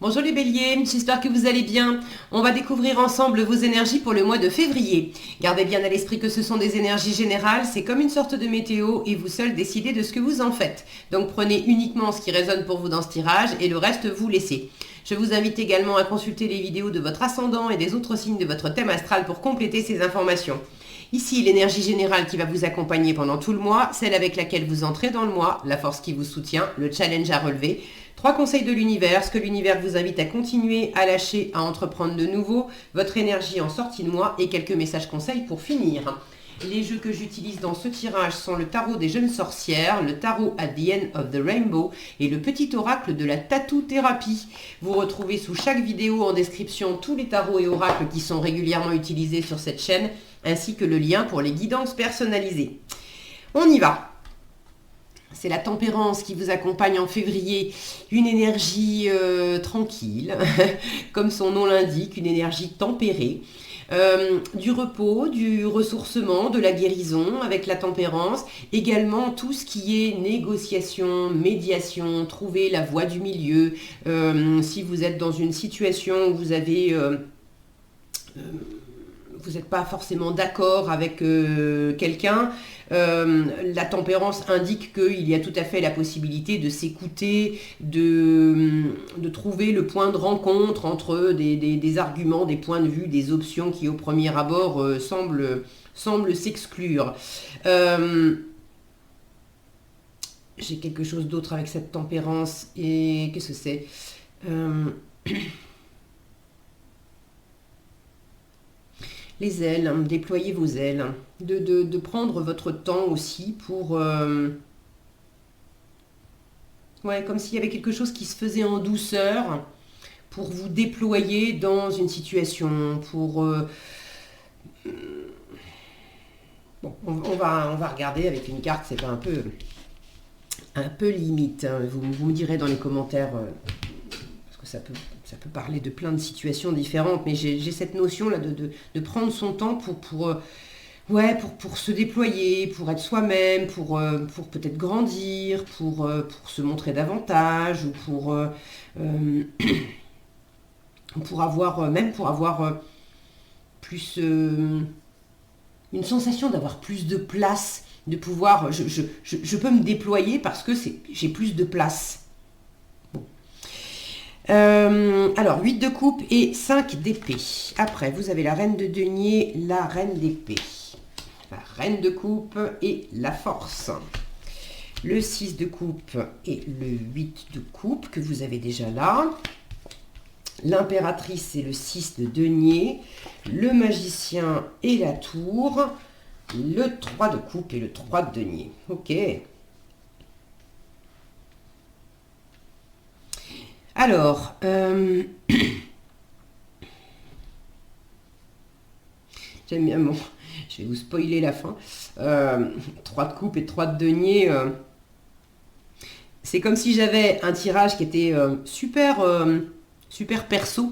Bonjour les béliers, j'espère que vous allez bien. On va découvrir ensemble vos énergies pour le mois de février. Gardez bien à l'esprit que ce sont des énergies générales, c'est comme une sorte de météo et vous seuls décidez de ce que vous en faites. Donc prenez uniquement ce qui résonne pour vous dans ce tirage et le reste vous laissez. Je vous invite également à consulter les vidéos de votre ascendant et des autres signes de votre thème astral pour compléter ces informations. Ici, l'énergie générale qui va vous accompagner pendant tout le mois, celle avec laquelle vous entrez dans le mois, la force qui vous soutient, le challenge à relever. 3 conseils de l'univers, ce que l'univers vous invite à continuer, à lâcher, à entreprendre de nouveau, votre énergie en sortie de mois et quelques messages conseils pour finir. Les jeux que j'utilise dans ce tirage sont le tarot des jeunes sorcières, le tarot at the end of the rainbow et le petit oracle de la tattoo thérapie. Vous retrouvez sous chaque vidéo en description tous les tarots et oracles qui sont régulièrement utilisés sur cette chaîne, ainsi que le lien pour les guidances personnalisées. On y va! C'est la tempérance qui vous accompagne en février, une énergie tranquille, comme son nom l'indique, une énergie tempérée. Du repos, du ressourcement, de la guérison avec la tempérance, également tout ce qui est négociation, médiation, trouver la voie du milieu. Si vous êtes dans une situation où vous avez... vous n'êtes pas forcément d'accord avec quelqu'un, la tempérance indique qu'il y a tout à fait la possibilité de s'écouter, de trouver le point de rencontre entre des arguments, des points de vue, des options qui au premier abord semblent s'exclure. J'ai quelque chose d'autre avec cette tempérance et qu'est-ce que c'est les ailes, déployez vos ailes, de prendre votre temps aussi pour... ouais, comme s'il y avait quelque chose qui se faisait en douceur pour vous déployer dans une situation, pour... Bon, on va regarder avec une carte, c'est pas un peu limite, hein. Vous me direz dans les commentaires... parce que ça peut parler de plein de situations différentes, mais j'ai cette notion-là de prendre son temps pour se déployer, pour être soi-même, pour peut-être grandir, pour se montrer davantage, ou pour avoir plus... une sensation d'avoir plus de place, de pouvoir... Je peux me déployer parce que j'ai plus de place. Alors, 8 de coupe et 5 d'épée. Après, vous avez la reine de denier, la reine d'épée. La reine de coupe et la force. Le 6 de coupe et le 8 de coupe que vous avez déjà là. L'impératrice, c'est le 6 de denier. Le magicien et la tour. Le 3 de coupe et le 3 de denier. Ok. Alors, j'aime bien, bon, je vais vous spoiler la fin. 3 de coupe et 3 de denier. C'est comme si j'avais un tirage qui était super perso.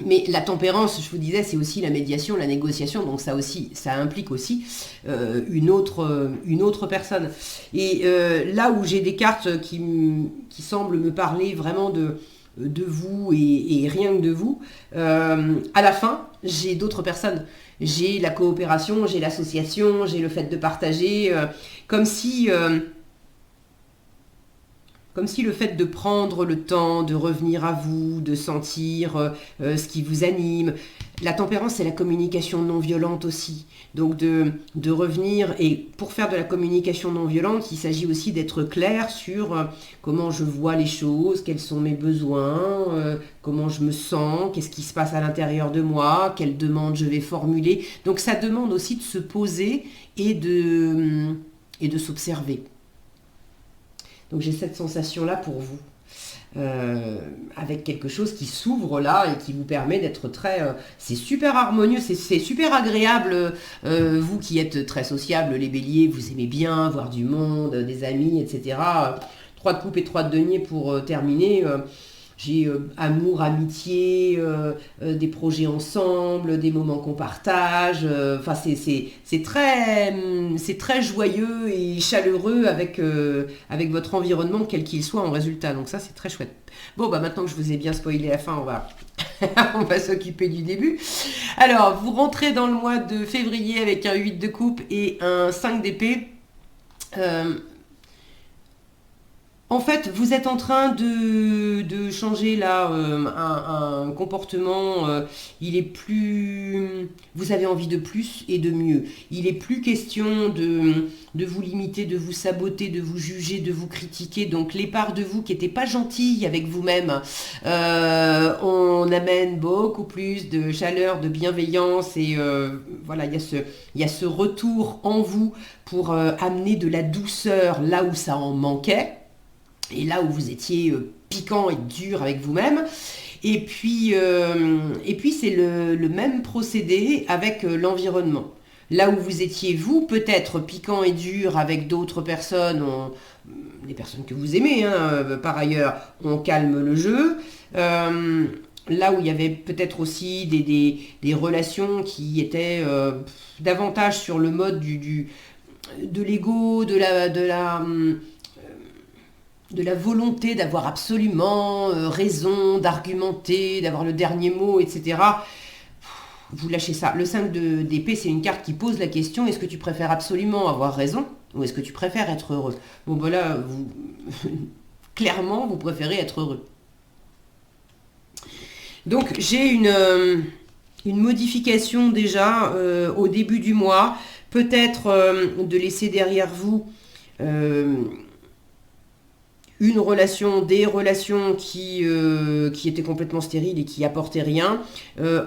Mais la tempérance, je vous disais, c'est aussi la médiation, la négociation. Donc ça implique aussi une autre personne. Et là où j'ai des cartes qui semblent me parler vraiment de vous et rien que de vous, à la fin, j'ai d'autres personnes. J'ai la coopération, j'ai l'association, j'ai le fait de partager, comme si le fait de prendre le temps, de revenir à vous, de sentir ce qui vous anime. La tempérance, c'est la communication non violente aussi. Donc de revenir, et pour faire de la communication non violente, il s'agit aussi d'être clair sur comment je vois les choses, quels sont mes besoins, comment je me sens, qu'est-ce qui se passe à l'intérieur de moi, quelles demandes je vais formuler. Donc ça demande aussi de se poser et de s'observer. Donc j'ai cette sensation-là pour vous, avec quelque chose qui s'ouvre là et qui vous permet d'être très... c'est super harmonieux, c'est super agréable, vous qui êtes très sociables, les béliers, vous aimez bien voir du monde, des amis, etc. 3 de coupe et 3 de denier pour terminer. j'ai amour, amitié, des projets ensemble, des moments qu'on partage. Enfin, c'est très joyeux et chaleureux avec votre environnement, quel qu'il soit en résultat. Donc ça, c'est très chouette. Bon, bah maintenant que je vous ai bien spoilé la fin, on va s'occuper du début. Alors, vous rentrez dans le mois de février avec un 8 de coupe et un 5 d'épée. En fait, vous êtes en train de changer là un comportement. Il est plus. Vous avez envie de plus et de mieux. Il est plus question de vous limiter, de vous saboter, de vous juger, de vous critiquer. Donc les parts de vous qui n'étaient pas gentilles avec vous-même, on amène beaucoup plus de chaleur, de bienveillance et voilà, il y a ce retour en vous pour amener de la douceur là où ça en manquait. Et là où vous étiez piquant et dur avec vous-même. Et puis c'est le même procédé avec l'environnement. Là où vous étiez, vous, peut-être piquant et dur avec d'autres personnes, les personnes que vous aimez, hein, par ailleurs, on calme le jeu. Là où il y avait peut-être aussi des relations qui étaient davantage sur le mode de l'ego, de la volonté d'avoir absolument raison, d'argumenter, d'avoir le dernier mot, etc. Vous lâchez ça. Le 5 d'épée, c'est une carte qui pose la question, est-ce que tu préfères absolument avoir raison ou est-ce que tu préfères être heureux? Bon, ben là, clairement, vous préférez être heureux. Donc, j'ai une modification déjà au début du mois. Peut-être de laisser derrière vous des relations qui étaient complètement stériles et qui apportaient rien.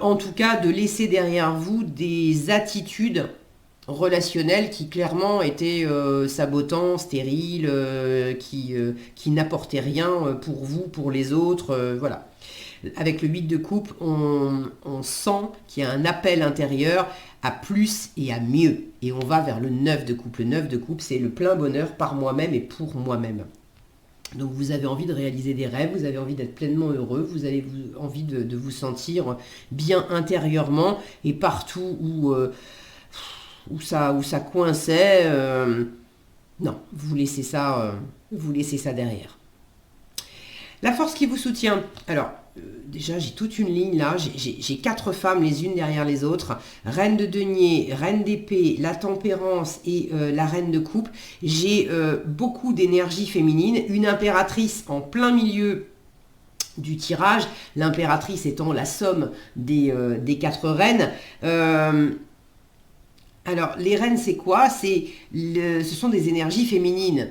En tout cas, de laisser derrière vous des attitudes relationnelles qui clairement étaient sabotantes, stériles, qui n'apportaient rien pour vous, pour les autres. Voilà. Avec le 8 de coupe, on sent qu'il y a un appel intérieur à plus et à mieux. Et on va vers le 9 de coupe. Le 9 de coupe, c'est le plein bonheur par moi-même et pour moi-même. Donc vous avez envie de réaliser des rêves, vous avez envie d'être pleinement heureux, vous avez envie de vous sentir bien intérieurement et partout où ça coinçait, non, vous laissez ça derrière. La force qui vous soutient. Alors, déjà, j'ai toute une ligne là. J'ai 4 femmes les unes derrière les autres. Reine de denier, reine d'épée, la tempérance et la reine de coupe. J'ai beaucoup d'énergie féminine. Une impératrice en plein milieu du tirage. L'impératrice étant la somme des 4 reines. Alors, les reines, c'est quoi? Ce sont des énergies féminines.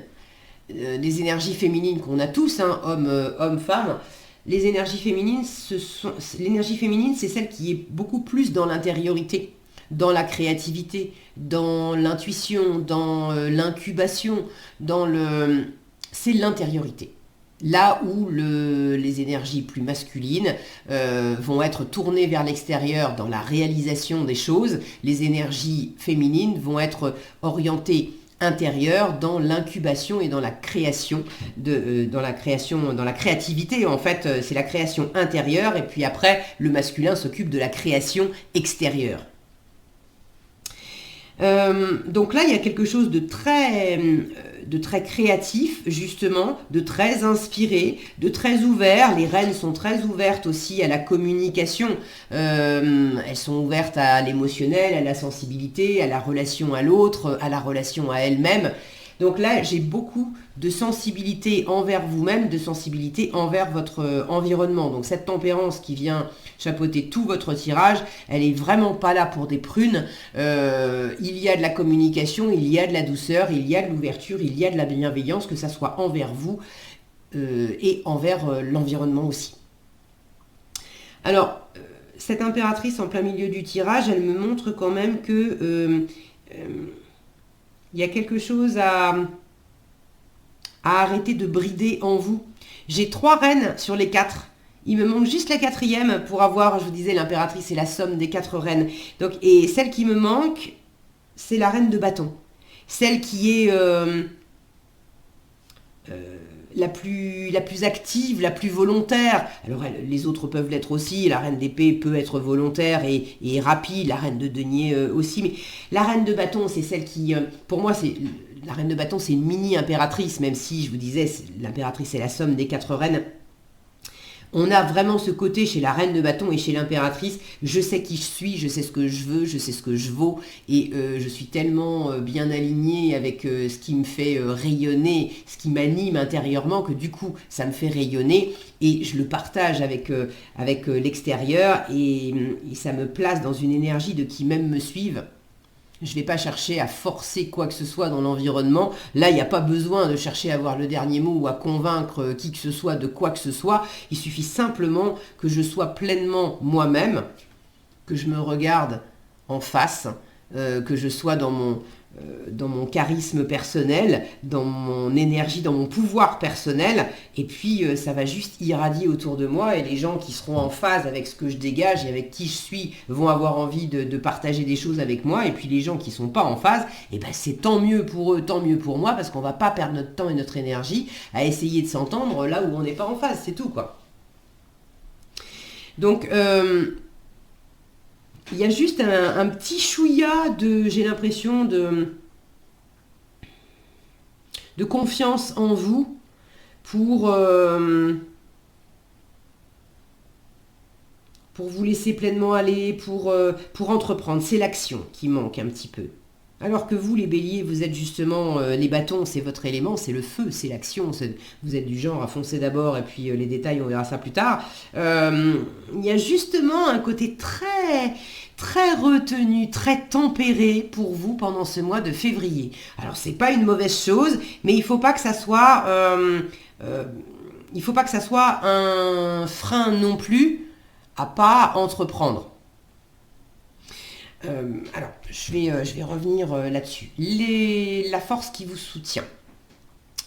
Les énergies féminines qu'on a tous, hein, hommes, femmes. Les énergies féminines, l'énergie féminine, c'est celle qui est beaucoup plus dans l'intériorité, dans la créativité, dans l'intuition, dans l'incubation, c'est l'intériorité. Là où les énergies plus masculines vont être tournées vers l'extérieur dans la réalisation des choses, les énergies féminines vont être orientées intérieure dans l'incubation et dans la création dans la créativité en fait, c'est la création intérieure et puis après le masculin s'occupe de la création extérieure. Donc là il y a quelque chose de très créatif justement, de très inspiré, de très ouvert. Les reines sont très ouvertes aussi à la communication, elles sont ouvertes à l'émotionnel, à la sensibilité, à la relation à l'autre, à la relation à elles-mêmes. Donc là, j'ai beaucoup de sensibilité envers vous-même, de sensibilité envers votre environnement. Donc cette tempérance qui vient chapeauter tout votre tirage, elle est vraiment pas là pour des prunes. Il y a de la communication, il y a de la douceur, il y a de l'ouverture, il y a de la bienveillance, que ça soit envers vous et envers l'environnement aussi. Alors, cette impératrice en plein milieu du tirage, elle me montre quand même que il y a quelque chose à arrêter de brider en vous. J'ai 3 reines sur les 4. Il me manque juste la 4e pour avoir, je vous disais, l'impératrice est la somme des 4 reines. Donc, et celle qui me manque, c'est la reine de bâton. Celle qui est la plus active, la plus volontaire. Alors les autres peuvent l'être aussi, la reine d'épée peut être volontaire et rapide, la reine de denier aussi, mais la reine de bâton, c'est celle qui, pour moi, la reine de bâton, c'est une mini-impératrice, même si, je vous disais, l'impératrice est la somme des 4 reines. On a vraiment ce côté chez la reine de bâton et chez l'impératrice, je sais qui je suis, je sais ce que je veux, je sais ce que je vaux, et je suis tellement bien alignée avec ce qui me fait rayonner, ce qui m'anime intérieurement, que du coup, ça me fait rayonner, et je le partage avec l'extérieur, et ça me place dans une énergie de qui même me suivent. Je ne vais pas chercher à forcer quoi que ce soit dans l'environnement. Là, il n'y a pas besoin de chercher à avoir le dernier mot ou à convaincre qui que ce soit de quoi que ce soit. Il suffit simplement que je sois pleinement moi-même, que je me regarde en face, que je sois dans mon charisme personnel, dans mon énergie, dans mon pouvoir personnel, et puis ça va juste irradier autour de moi, et les gens qui seront en phase avec ce que je dégage et avec qui je suis vont avoir envie de partager des choses avec moi, et puis les gens qui ne sont pas en phase, et ben c'est tant mieux pour eux, tant mieux pour moi, parce qu'on ne va pas perdre notre temps et notre énergie à essayer de s'entendre là où on n'est pas en phase, c'est tout quoi. Donc il y a juste un petit chouïa j'ai l'impression, de confiance en vous pour vous laisser pleinement aller, pour entreprendre. C'est l'action qui manque un petit peu. Alors que vous, les béliers, vous êtes justement, les bâtons, c'est votre élément, c'est le feu, c'est l'action. Vous êtes du genre à foncer d'abord et puis les détails, on verra ça plus tard. Il y a justement un côté très, très retenu, très tempéré pour vous pendant ce mois de février. Alors, c'est pas une mauvaise chose, mais il faut pas que ça soit, un frein non plus à pas entreprendre. Alors, je vais revenir là-dessus. La force qui vous soutient,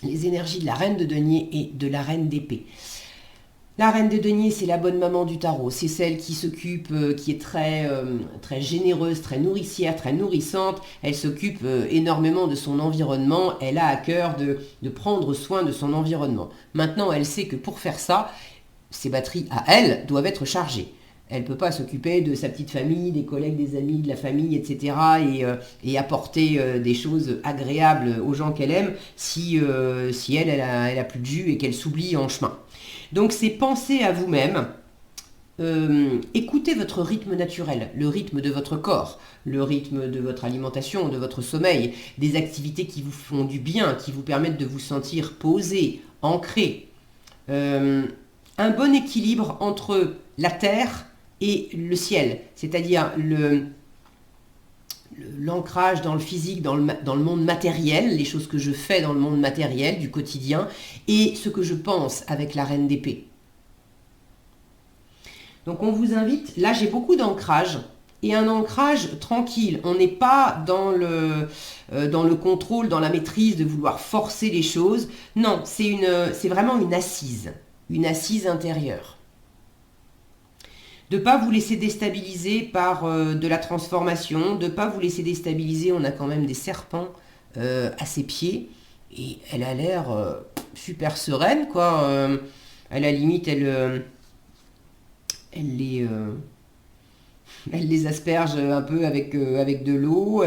les énergies de la reine de denier et de la reine d'épée. La reine de denier, c'est la bonne maman du tarot. C'est celle qui s'occupe, qui est très, très généreuse, très nourricière, très nourrissante. Elle s'occupe énormément de son environnement. Elle a à cœur de prendre soin de son environnement. Maintenant, elle sait que pour faire ça, ses batteries à elle doivent être chargées. Elle ne peut pas s'occuper de sa petite famille, des collègues, des amis, de la famille, etc. et apporter des choses agréables aux gens qu'elle aime si elle a plus de jus et qu'elle s'oublie en chemin. Donc c'est penser à vous-même, écoutez votre rythme naturel, le rythme de votre corps, le rythme de votre alimentation, de votre sommeil, des activités qui vous font du bien, qui vous permettent de vous sentir posé, ancré. Un bon équilibre entre la terre et le ciel, c'est-à-dire l'ancrage dans le physique, dans le monde matériel, les choses que je fais dans le monde matériel du quotidien, et ce que je pense avec la reine d'épée. Donc on vous invite, là j'ai beaucoup d'ancrage, et un ancrage tranquille. On n'est pas dans le contrôle, dans la maîtrise de vouloir forcer les choses. Non, c'est vraiment une assise intérieure. De ne pas vous laisser déstabiliser par de la transformation, de ne pas vous laisser déstabiliser, on a quand même des serpents à ses pieds, et elle a l'air super sereine, quoi. À la limite, elle les asperge un peu avec de l'eau,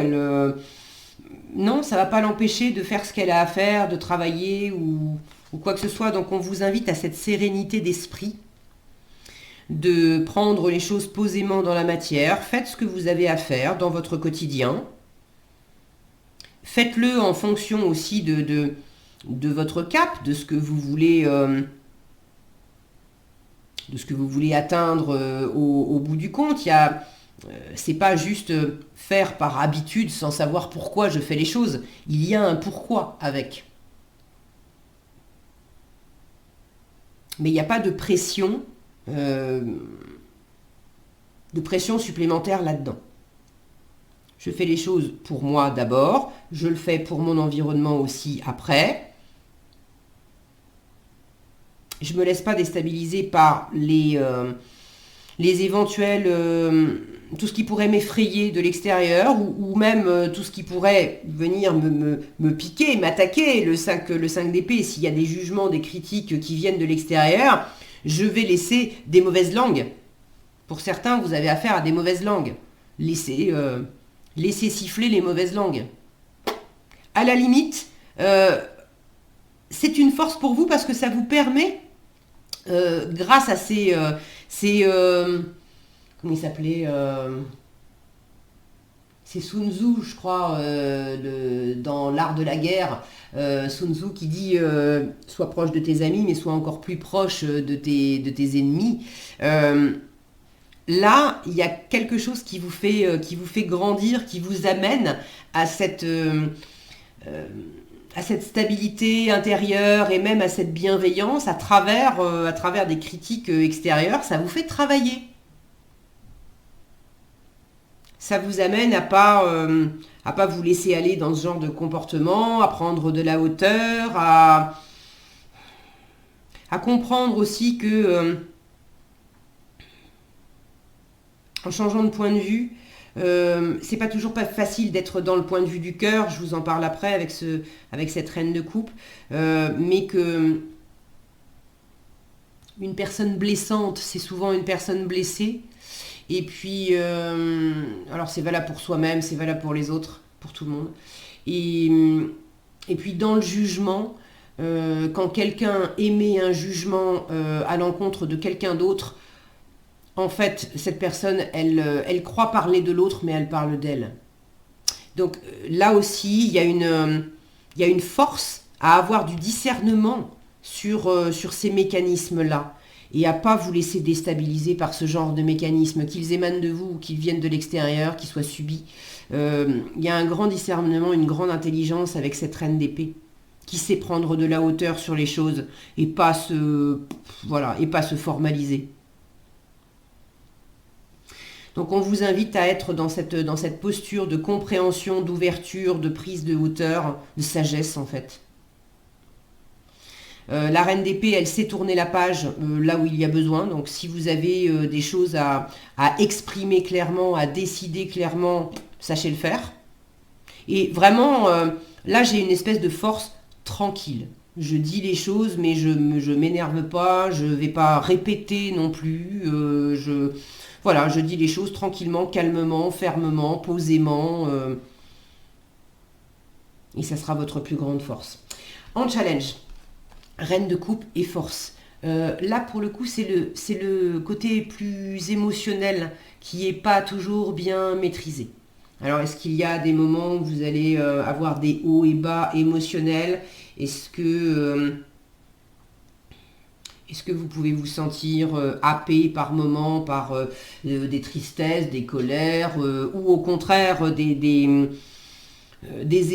non, ça ne va pas l'empêcher de faire ce qu'elle a à faire, de travailler ou quoi que ce soit, donc on vous invite à cette sérénité d'esprit, de prendre les choses posément dans la matière. Faites ce que vous avez à faire dans votre quotidien. Faites-le en fonction aussi de votre cap, de ce que vous voulez, atteindre au bout du compte. C'est pas juste faire par habitude sans savoir pourquoi je fais les choses. Il y a un pourquoi avec. Mais il n'y a pas de pression supplémentaire là-dedans. Je fais les choses pour moi d'abord, je le fais pour mon environnement aussi après. Je ne me laisse pas déstabiliser par les les éventuels, tout ce qui pourrait m'effrayer de l'extérieur, ou même tout ce qui pourrait venir me piquer, m'attaquer, le 5 d'épée, s'il y a des jugements, des critiques qui viennent de l'extérieur, je vais laisser des mauvaises langues. Pour certains, vous avez affaire à des mauvaises langues. Laissez siffler les mauvaises langues. À la limite, c'est une force pour vous parce que ça vous permet, grâce à comment il s'appelait, c'est Sun Tzu, je crois, dans l'art de la guerre, Sun Tzu qui dit sois proche de tes amis, mais sois encore plus proche de tes ennemis. Là, il y a quelque chose qui vous fait grandir, qui vous amène à cette stabilité intérieure et même à cette bienveillance à travers des critiques extérieures. Ça vous fait travailler. Ça vous amène à pas vous laisser aller dans ce genre de comportement, à prendre de la hauteur, à comprendre aussi que en changeant de point de vue, c'est pas toujours pas facile d'être dans le point de vue du cœur, je vous en parle après avec cette reine de coupe, mais que une personne blessante, c'est souvent une personne blessée. Et puis, alors c'est valable pour soi-même, c'est valable pour les autres, pour tout le monde. Et puis dans le jugement, quand quelqu'un émet un jugement à l'encontre de quelqu'un d'autre, en fait, cette personne, elle croit parler de l'autre, mais elle parle d'elle. Donc là aussi, il y a une force à avoir du discernement sur ces mécanismes-là. Et à pas vous laisser déstabiliser par ce genre de mécanismes, qu'ils émanent de vous ou qu'ils viennent de l'extérieur, qu'ils soient subis. Il y a un grand discernement, une grande intelligence avec cette reine d'épée, qui sait prendre de la hauteur sur les choses et pas se formaliser. Donc on vous invite à être dans cette posture de compréhension, d'ouverture, de prise de hauteur, de sagesse en fait. La reine d'épée, elle sait tourner la page là où il y a besoin. Donc si vous avez des choses à exprimer clairement, à décider clairement, sachez le faire. Et vraiment, là j'ai une espèce de force tranquille. Je dis les choses, mais je m'énerve pas, je vais pas répéter non plus. Je dis les choses tranquillement, calmement, fermement, posément. Et ça sera votre plus grande force. En challenge, reine de coupe et force. Là, pour le coup, c'est le côté plus émotionnel qui n'est pas toujours bien maîtrisé. Alors, est-ce qu'il y a des moments où vous allez avoir des hauts et bas émotionnels? Est-ce que vous pouvez vous sentir happé par moments par des tristesses, des colères, ou au contraire des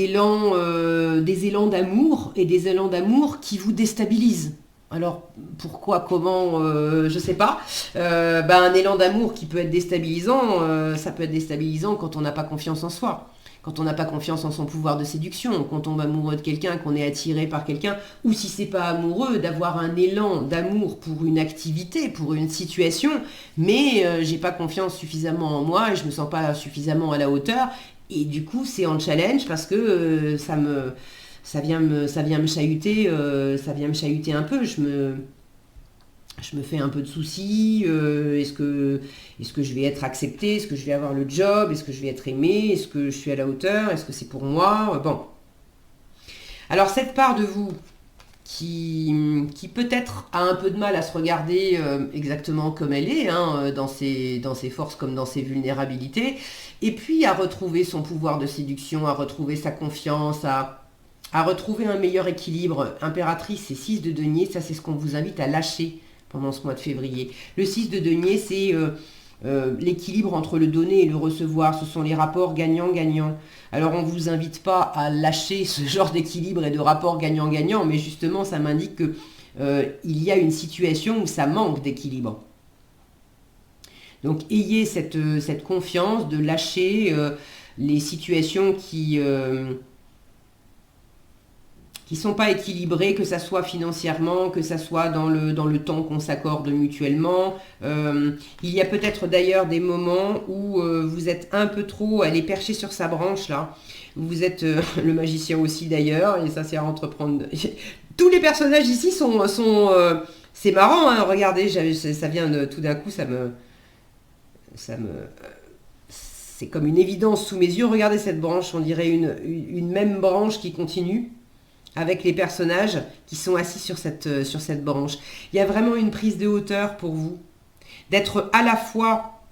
élans d'amour et des élans d'amour qui vous déstabilisent? Alors pourquoi, comment, je sais pas. Un élan d'amour qui peut être déstabilisant, ça peut être déstabilisant quand on n'a pas confiance en soi, quand on n'a pas confiance en son pouvoir de séduction, quand on tombe amoureux de quelqu'un, qu'on est attiré par quelqu'un, ou si c'est pas amoureux, d'avoir un élan d'amour pour une activité, pour une situation, mais j'ai pas confiance suffisamment en moi et je me sens pas suffisamment à la hauteur. Et du coup, c'est en challenge parce que ça vient me chahuter un peu. Je me fais un peu de soucis. Est-ce que je vais être acceptée? Est-ce que je vais avoir le job? Est-ce que je vais être aimée? Est-ce que je suis à la hauteur? Est-ce que c'est pour moi? Bon. Alors, cette part de vous qui peut-être a un peu de mal à se regarder exactement comme elle est, dans ses forces comme dans ses vulnérabilités, et puis à retrouver son pouvoir de séduction, à retrouver sa confiance, à retrouver un meilleur équilibre. Impératrice et 6 de denier, ça c'est ce qu'on vous invite à lâcher pendant ce mois de février. Le 6 de denier, c'est l'équilibre entre le donner et le recevoir. Ce sont les rapports gagnant-gagnant. Alors on ne vous invite pas à lâcher ce genre d'équilibre et de rapport gagnant-gagnant, mais justement ça m'indique que il y a une situation où ça manque d'équilibre. Donc ayez cette confiance de lâcher les situations qui sont pas équilibrés, que ça soit financièrement, que ça soit dans le temps qu'on s'accorde mutuellement. Il y a peut-être d'ailleurs des moments où vous êtes un peu trop, elle est perchée sur sa branche là. Vous êtes le magicien aussi d'ailleurs, et ça c'est à entreprendre. Tous les personnages ici c'est marrant, hein, regardez, ça vient de tout d'un coup, c'est comme une évidence sous mes yeux. Regardez cette branche, on dirait une même branche qui continue avec les personnages qui sont assis sur cette branche. Il y a vraiment une prise de hauteur pour vous, d'être à la fois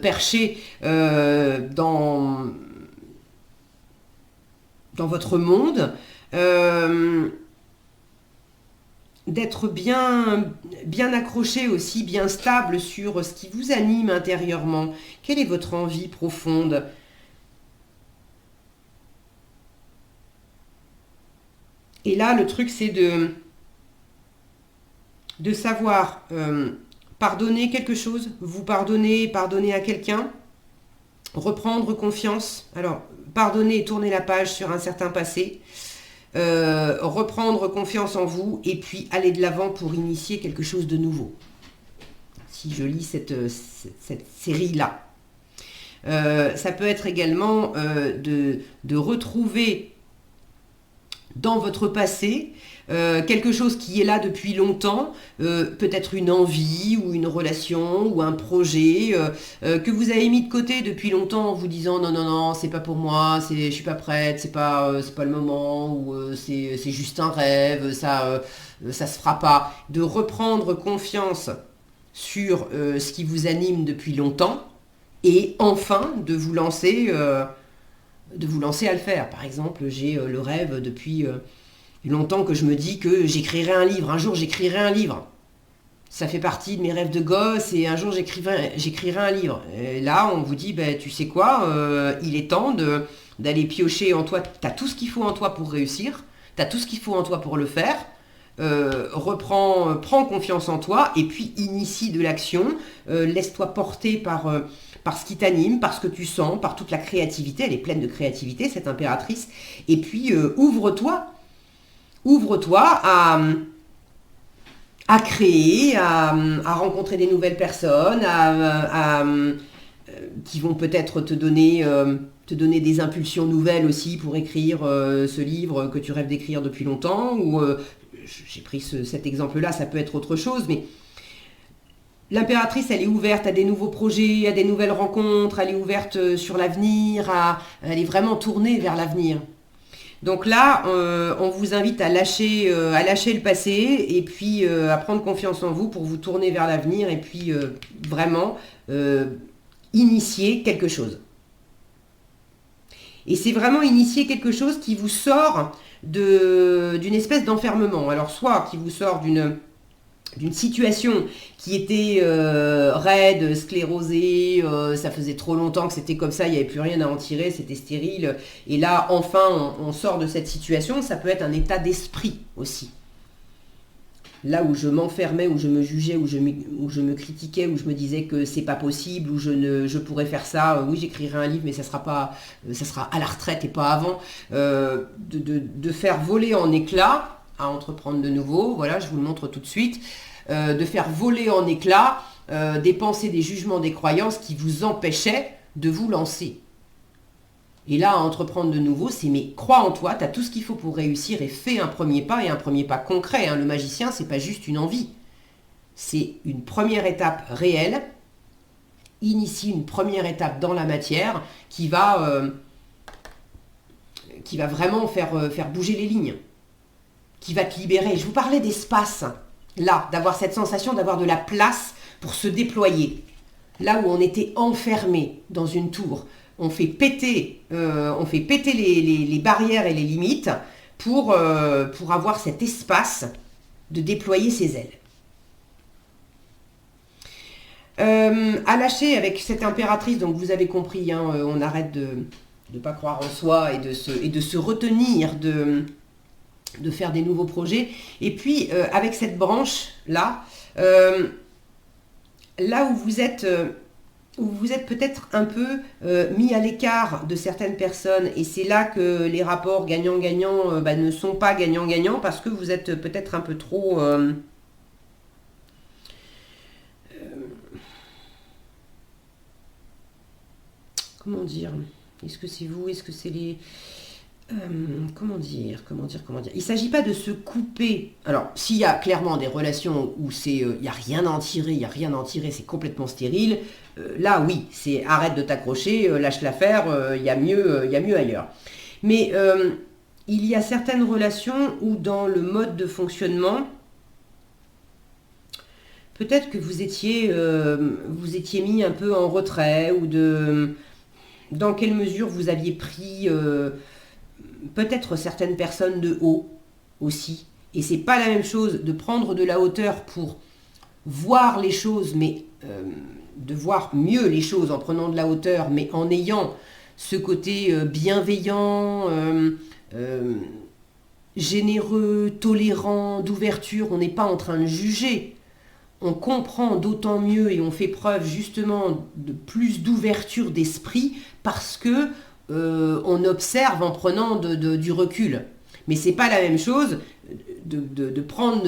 perché dans votre monde, d'être bien accroché aussi, bien stable sur ce qui vous anime intérieurement. Quelle est votre envie profonde? Et là, le truc, c'est de savoir pardonner quelque chose, vous pardonner à quelqu'un, reprendre confiance. Alors, pardonner et tourner la page sur un certain passé, reprendre confiance en vous et puis aller de l'avant pour initier quelque chose de nouveau. Si je lis cette série-là. Ça peut être également de retrouver dans votre passé quelque chose qui est là depuis longtemps, peut-être une envie ou une relation ou un projet que vous avez mis de côté depuis longtemps en vous disant non, c'est pas pour moi, je suis pas prête, c'est pas le moment, ou c'est juste un rêve, ça se fera pas. De reprendre confiance sur ce qui vous anime depuis longtemps et enfin de vous lancer à le faire. Par exemple, j'ai le rêve depuis longtemps que je me dis que j'écrirai un livre. Un jour, j'écrirai un livre. Ça fait partie de mes rêves de gosse et un jour, j'écrirai un livre. Et là, on vous dit, tu sais quoi, il est temps d'aller piocher en toi. Tu as tout ce qu'il faut en toi pour réussir. Tu as tout ce qu'il faut en toi pour le faire. Prends confiance en toi et puis initie de l'action. Laisse-toi porter par ce qui t'anime, par ce que tu sens, par toute la créativité. Elle est pleine de créativité, cette impératrice. Et puis, ouvre-toi à créer, à rencontrer des nouvelles personnes, qui vont peut-être te donner des impulsions nouvelles aussi pour écrire ce livre que tu rêves d'écrire depuis longtemps. Ou j'ai pris cet exemple-là, ça peut être autre chose, mais l'impératrice, elle est ouverte à des nouveaux projets, à des nouvelles rencontres, elle est ouverte sur l'avenir, elle est vraiment tournée vers l'avenir. Donc là, on vous invite à lâcher le passé et puis à prendre confiance en vous pour vous tourner vers l'avenir et puis vraiment initier quelque chose. Et c'est vraiment initier quelque chose qui vous sort d'une espèce d'enfermement. Alors soit qui vous sort d'une situation qui était raide, sclérosée, ça faisait trop longtemps que c'était comme ça, il n'y avait plus rien à en tirer, c'était stérile. Et là, enfin, on sort de cette situation. Ça peut être un état d'esprit aussi. Là où je m'enfermais, où je me jugeais, où je me critiquais, où je me disais que c'est pas possible, où je pourrais faire ça, oui j'écrirai un livre mais ça sera à la retraite et pas avant, de faire voler en éclats, à entreprendre de nouveau, voilà je vous le montre tout de suite, de faire voler en éclats des pensées, des jugements, des croyances qui vous empêchaient de vous lancer. Et là, à entreprendre de nouveau, c'est mais crois en toi, tu as tout ce qu'il faut pour réussir et fais un premier pas et un premier pas concret. Hein. Le magicien, c'est pas juste une envie. C'est une première étape réelle. Initie une première étape dans la matière qui va vraiment faire bouger les lignes. Qui va te libérer. Je vous parlais d'espace. Là, d'avoir cette sensation d'avoir de la place pour se déployer. Là où on était enfermé dans une tour. On fait péter les barrières et les limites pour avoir cet espace de déployer ses ailes. À lâcher avec cette impératrice, donc vous avez compris, hein, on arrête de ne pas croire en soi et de se retenir de faire des nouveaux projets. Et puis avec cette branche là, là où vous êtes où vous êtes peut-être un peu mis à l'écart de certaines personnes, et c'est là que les rapports gagnant-gagnant ne sont pas gagnant-gagnant, parce que vous êtes peut-être un peu trop... comment dire? Est-ce que c'est vous? Est-ce que c'est les... comment dire? Il ne s'agit pas de se couper. Alors, s'il y a clairement des relations où il n'y a rien à en tirer, c'est complètement stérile, là, oui, c'est arrête de t'accrocher, lâche l'affaire, il y a mieux ailleurs. Mais il y a certaines relations où dans le mode de fonctionnement, peut-être que vous étiez mis un peu en retrait, ou dans quelle mesure vous aviez pris peut-être certaines personnes de haut aussi. Et c'est pas la même chose de prendre de la hauteur pour voir les choses, mais de voir mieux les choses en prenant de la hauteur, mais en ayant ce côté bienveillant, généreux, tolérant, d'ouverture. On n'est pas en train de juger. On comprend d'autant mieux et on fait preuve justement de plus d'ouverture d'esprit parce que on observe en prenant du recul. Mais c'est pas la même chose de prendre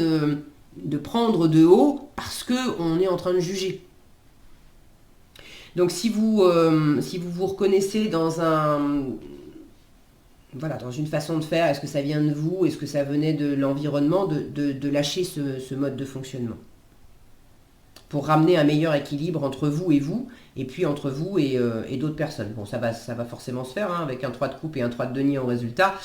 de haut parce qu'on est en train de juger. Donc si vous vous reconnaissez dans dans une façon de faire, est-ce que ça vient de vous, est-ce que ça venait de l'environnement, de lâcher ce mode de fonctionnement pour ramener un meilleur équilibre entre vous, et puis entre vous et d'autres personnes. Bon, ça va forcément se faire, avec un 3 de coupe et un 3 de denier en résultat.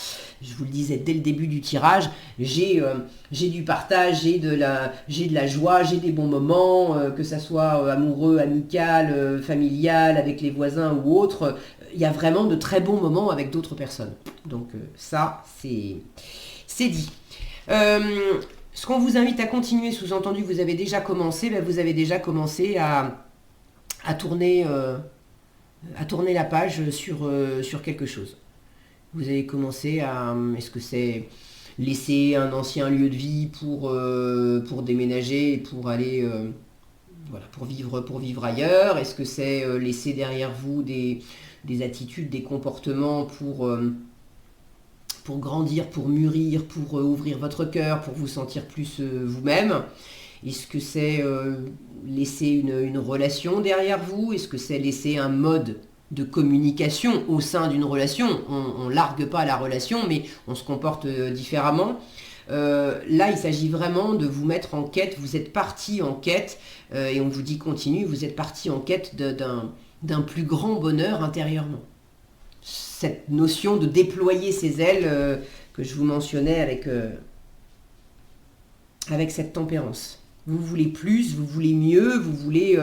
Je vous le disais dès le début du tirage, j'ai du partage, j'ai de la joie, j'ai des bons moments, que ça soit amoureux, amical, familial, avec les voisins ou autres. Il y a vraiment de très bons moments avec d'autres personnes. Donc ça, c'est dit. Ce qu'on vous invite à continuer, sous-entendu que vous avez déjà commencé, vous avez déjà commencé à tourner la page sur quelque chose. Vous avez commencé à... Est-ce que c'est laisser un ancien lieu de vie pour déménager, pour aller... pour vivre ailleurs? Est-ce que c'est laisser derrière vous des attitudes, des comportements pour grandir, pour mûrir, pour ouvrir votre cœur, pour vous sentir plus vous-même? Est-ce que c'est laisser une relation derrière vous? Est-ce que c'est laisser un mode de communication au sein d'une relation? On ne largue pas la relation, mais on se comporte différemment. Là, il s'agit vraiment de vous mettre en quête. Vous êtes parti en quête, et on vous dit continue, vous êtes parti en quête d'un plus grand bonheur intérieurement. Cette notion de déployer ses ailes que je vous mentionnais avec cette tempérance. Vous voulez plus, vous voulez mieux, vous voulez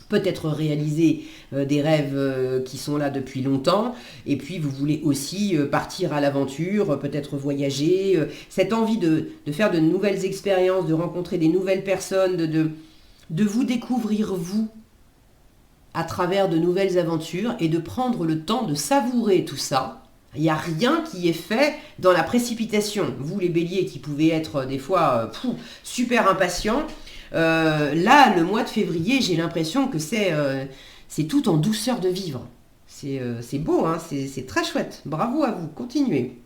peut-être réaliser des rêves qui sont là depuis longtemps, et puis vous voulez aussi partir à l'aventure, peut-être voyager, cette envie de faire de nouvelles expériences, de rencontrer des nouvelles personnes, de vous découvrir vous, à travers de nouvelles aventures, et de prendre le temps de savourer tout ça. Il n'y a rien qui est fait dans la précipitation. Vous, les béliers, qui pouvez être des fois super impatients, là, le mois de février, j'ai l'impression que c'est tout en douceur de vivre. C'est beau, c'est très chouette. Bravo à vous, continuez.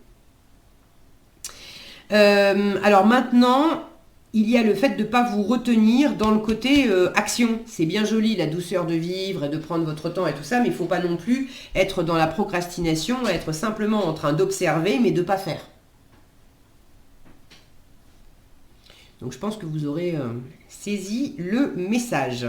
Alors maintenant... il y a le fait de ne pas vous retenir dans le côté action. C'est bien joli, la douceur de vivre et de prendre votre temps et tout ça, mais il ne faut pas non plus être dans la procrastination, être simplement en train d'observer, mais de ne pas faire. Donc je pense que vous aurez saisi le message.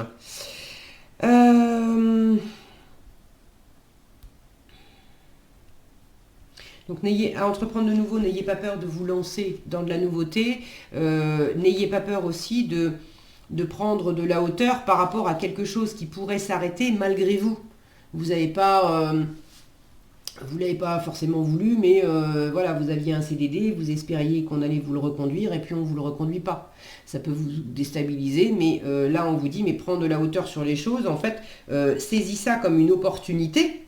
Donc à entreprendre de nouveau, n'ayez pas peur de vous lancer dans de la nouveauté. N'ayez pas peur aussi de prendre de la hauteur par rapport à quelque chose qui pourrait s'arrêter malgré vous. Vous n'avez pas... vous ne l'avez pas forcément voulu, mais voilà, vous aviez un CDD, vous espériez qu'on allait vous le reconduire, et puis on ne vous le reconduit pas. Ça peut vous déstabiliser, mais là on vous dit, mais prendre de la hauteur sur les choses, en fait, saisis ça comme une opportunité.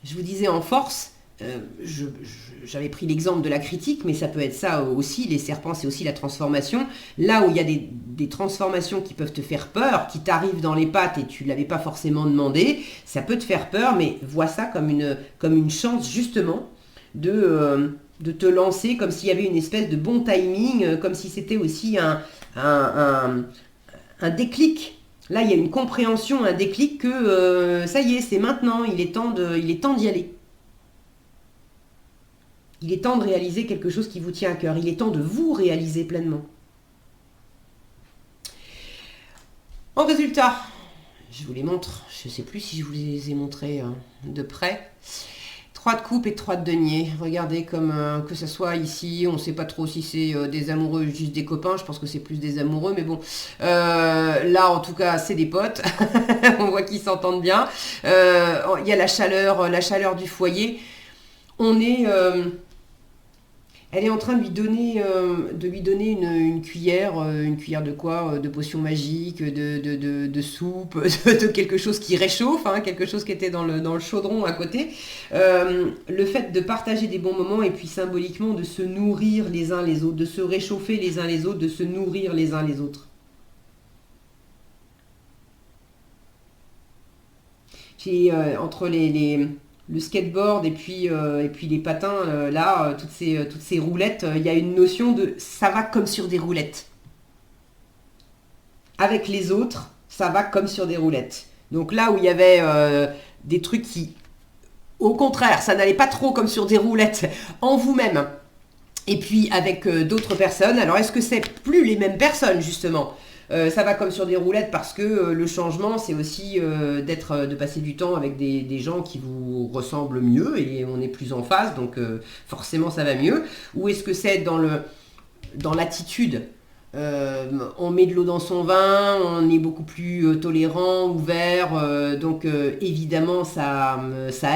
Je vous disais en force, j'avais pris l'exemple de la critique, mais ça peut être ça aussi, les serpents, c'est aussi la transformation. Là où il y a des transformations qui peuvent te faire peur, qui t'arrivent dans les pattes et tu ne l'avais pas forcément demandé, ça peut te faire peur, mais vois ça comme une chance justement de te lancer, comme s'il y avait une espèce de bon timing, comme si c'était aussi un déclic. Là, il y a une compréhension, un déclic que ça y est, c'est maintenant, il est temps d'y aller. Il est temps de réaliser quelque chose qui vous tient à cœur. Il est temps de vous réaliser pleinement. En résultat, je vous les montre. Je ne sais plus si je vous les ai montrés de près. 3 de coupe et 3 de denier. Regardez comme que ce soit ici, on ne sait pas trop si c'est des amoureux ou juste des copains. Je pense que c'est plus des amoureux, mais bon. Là, en tout cas, c'est des potes. On voit qu'ils s'entendent bien. Il y a la chaleur du foyer. Elle est en train de lui donner une cuillère de quoi? De potion magique, de soupe, de quelque chose qui réchauffe, hein, quelque chose qui était dans le chaudron à côté. Le fait de partager des bons moments et puis symboliquement de se nourrir les uns les autres, de se réchauffer les uns les autres, de se nourrir les uns les autres. J'ai entre le skateboard et puis les patins, là, toutes ces roulettes, il y a une notion de ça va comme sur des roulettes. Avec les autres, ça va comme sur des roulettes. Donc là où il y avait des trucs qui, au contraire, ça n'allait pas trop comme sur des roulettes en vous-même. Et puis avec d'autres personnes, alors est-ce que c'est plus les mêmes personnes justement? Ça va comme sur des roulettes parce que le changement, c'est aussi de passer du temps avec des gens qui vous ressemblent mieux et on est plus en phase, donc forcément ça va mieux. Ou est-ce que c'est dans l'attitude? On met de l'eau dans son vin, on est beaucoup plus tolérant, ouvert, donc évidemment ça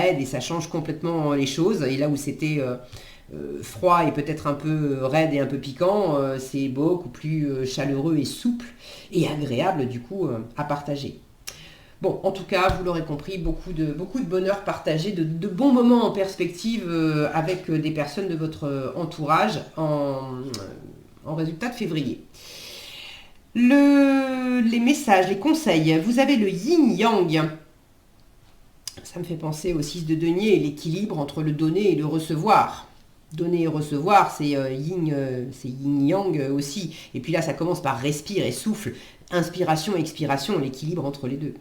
aide et ça change complètement les choses. Et là où c'était froid et peut-être un peu raide et un peu piquant, c'est beaucoup plus chaleureux et souple et agréable du coup à partager. Bon, en tout cas, vous l'aurez compris, beaucoup de bonheur partagé, de bons moments en perspective avec des personnes de votre entourage en résultat de février. Les messages, les conseils, vous avez le yin-yang. Ça me fait penser au 6 de denier et l'équilibre entre le donner et le recevoir. Donner et recevoir, c'est yin-yang aussi. Et puis là, ça commence par respire et souffle. Inspiration et expiration, l'équilibre entre les deux.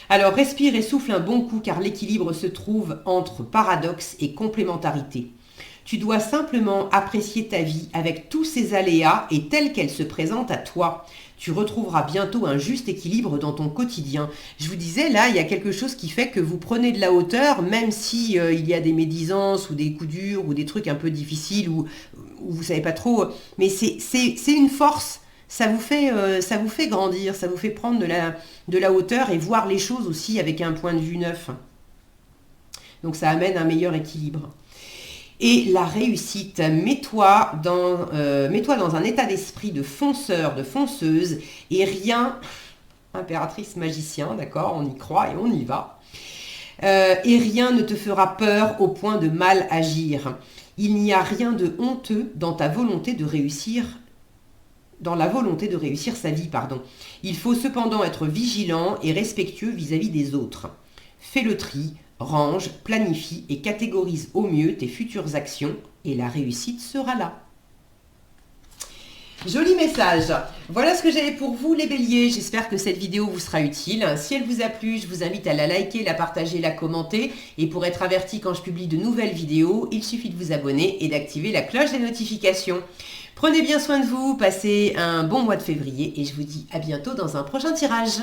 Alors, respire et souffle un bon coup car l'équilibre se trouve entre paradoxe et complémentarité. Tu dois simplement apprécier ta vie avec tous ses aléas et telle qu'elle se présente à toi. Tu retrouveras bientôt un juste équilibre dans ton quotidien. Je vous disais, là, il y a quelque chose qui fait que vous prenez de la hauteur, même si il y a des médisances ou des coups durs ou des trucs un peu difficiles où vous ne savez pas trop. Mais c'est une force. Ça vous fait grandir, ça vous fait prendre de la hauteur et voir les choses aussi avec un point de vue neuf. Donc ça amène un meilleur équilibre. Et la réussite, mets-toi dans un état d'esprit de fonceur, de fonceuse, et rien, impératrice magicien, d'accord, on y croit et on y va, et rien ne te fera peur au point de mal agir. Il n'y a rien de honteux dans ta volonté de réussir, dans la volonté de réussir sa vie, pardon. Il faut cependant être vigilant et respectueux vis-à-vis des autres. Fais le tri, range, planifie et catégorise au mieux tes futures actions et la réussite sera là. Joli message. Voilà ce que j'avais pour vous les béliers. J'espère que cette vidéo vous sera utile. Si elle vous a plu, je vous invite à la liker, la partager, la commenter. Et pour être averti quand je publie de nouvelles vidéos, il suffit de vous abonner et d'activer la cloche des notifications. Prenez bien soin de vous, passez un bon mois de février et je vous dis à bientôt dans un prochain tirage.